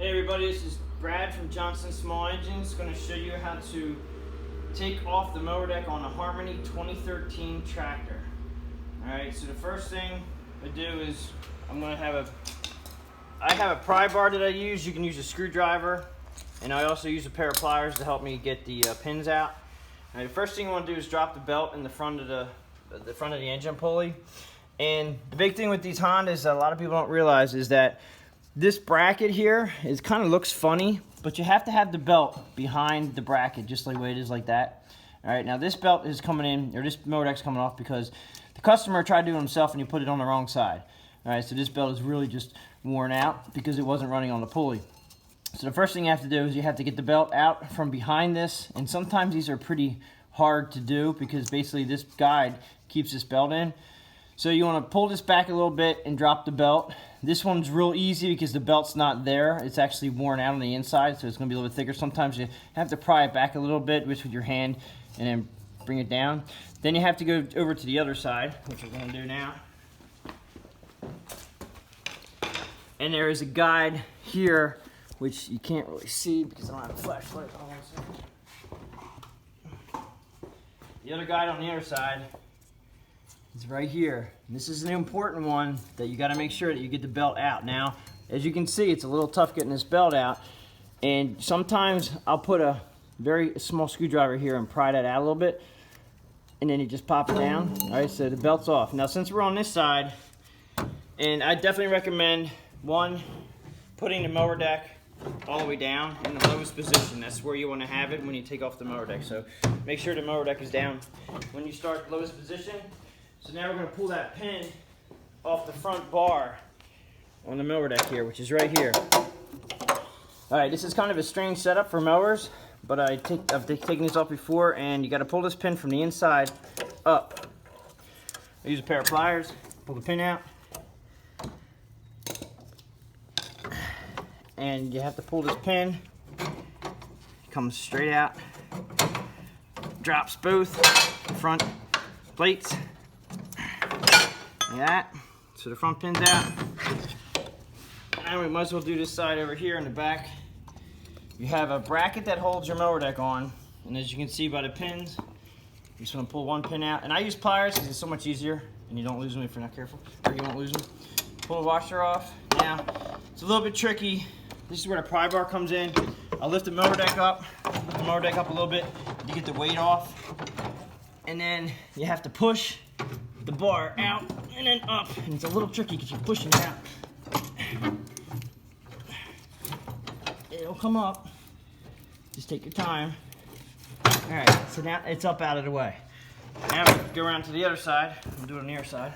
Hey everybody, this is Brad from Johnson Small Engines. Going to show you how to take off the mower deck on a Harmony 2013 tractor. Alright, so the first thing I do is I have a pry bar that I use. You can use a screwdriver, and I also use a pair of pliers to help me get the pins out. Alright, the first thing you want to do is drop the belt in the front of the engine pulley. And the big thing with these Hondas that a lot of people don't realize is that this bracket here kind of looks funny, but you have to have the belt behind the bracket, just like the way it is like that. All right, now this belt is coming in, or this mower deck's coming off because the customer tried to do it himself and he put it on the wrong side. All right, so this belt is really just worn out because it wasn't running on the pulley. So the first thing you have to do is you have to get the belt out from behind this, and sometimes these are pretty hard to do because basically this guide keeps this belt in. So you want to pull this back a little bit and drop the belt. This one's real easy because the belt's not there. It's actually worn out on the inside, so it's going to be a little bit thicker. Sometimes you have to pry it back a little bit with your hand and then bring it down. Then you have to go over to the other side, which we're going to do now. And there is a guide here, which you can't really see because I don't have a flashlight on. The other guide on the other side is right here. And this is an important one that you got to make sure that you get the belt out. Now, as you can see, it's a little tough getting this belt out, and sometimes I'll put a very small screwdriver here and pry that out a little bit, and then you just pop it down. All right, so the belt's off. Now, since we're on this side, and I definitely recommend, one, putting the mower deck all the way down in the lowest position. That's where you want to have it when you take off the mower deck. So make sure the mower deck is down when you start the lowest position. So now we're going to pull that pin off the front bar on the mower deck here, which is right here. Alright, this is kind of a strange setup for mowers, but I've taken this off before, and you got to pull this pin from the inside up. I use a pair of pliers, pull the pin out, and you have to pull this pin. It comes straight out, drops both front plates. Like that. So the front pin's out. And we might as well do this side over here in the back. You have a bracket that holds your mower deck on, and as you can see by the pins, you just want to pull one pin out. And I use pliers because it's so much easier, and you don't lose them if you're not careful, or you won't lose them. Pull the washer off. Now, it's a little bit tricky. This is where the pry bar comes in. I'll lift the mower deck up, a little bit to get the weight off, and then you have to push the bar out and then up, and it's a little tricky because you're pushing it out. It'll come up. Just take your time. All right, so now it's up out of the way. Now we go around to the other side. We'll do it on the other side.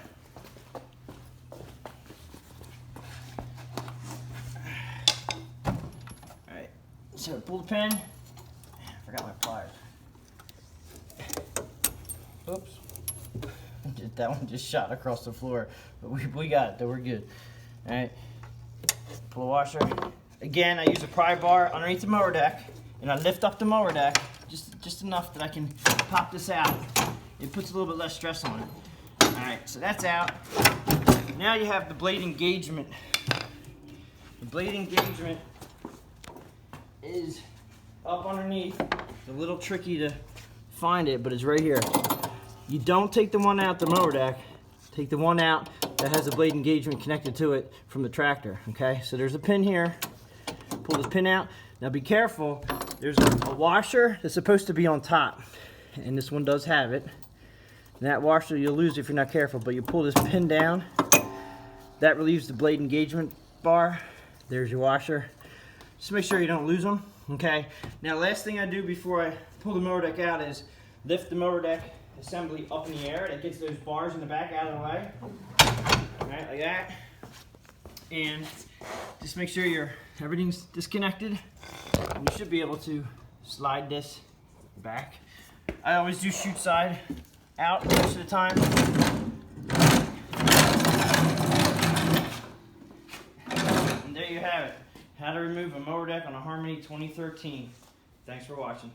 All right, so pull the pin. I forgot my pliers. Oops. That one just shot across the floor, but we got it, though. We're good. All right, pull the washer. Again, I use a pry bar underneath the mower deck, and I lift up the mower deck just enough that I can pop this out. It puts a little bit less stress on it. All right, so that's out. Now you have the blade engagement. The blade engagement is up underneath. It's a little tricky to find it, but it's right here. You don't take the one out the mower deck, take the one out that has the blade engagement connected to it from the tractor, okay? So there's a pin here, pull this pin out. Now be careful, there's a washer that's supposed to be on top, and this one does have it. And that washer you'll lose if you're not careful, but you pull this pin down, that relieves the blade engagement bar. There's your washer. Just make sure you don't lose them, okay? Now last thing I do before I pull the mower deck out is lift the mower deck assembly up in the air. That gets those bars in the back out of the way. All right, like that. And just make sure everything's disconnected. And you should be able to slide this back. I always do shoot side out most of the time. And there you have it. How to remove a mower deck on a Harmony 2013. Thanks for watching.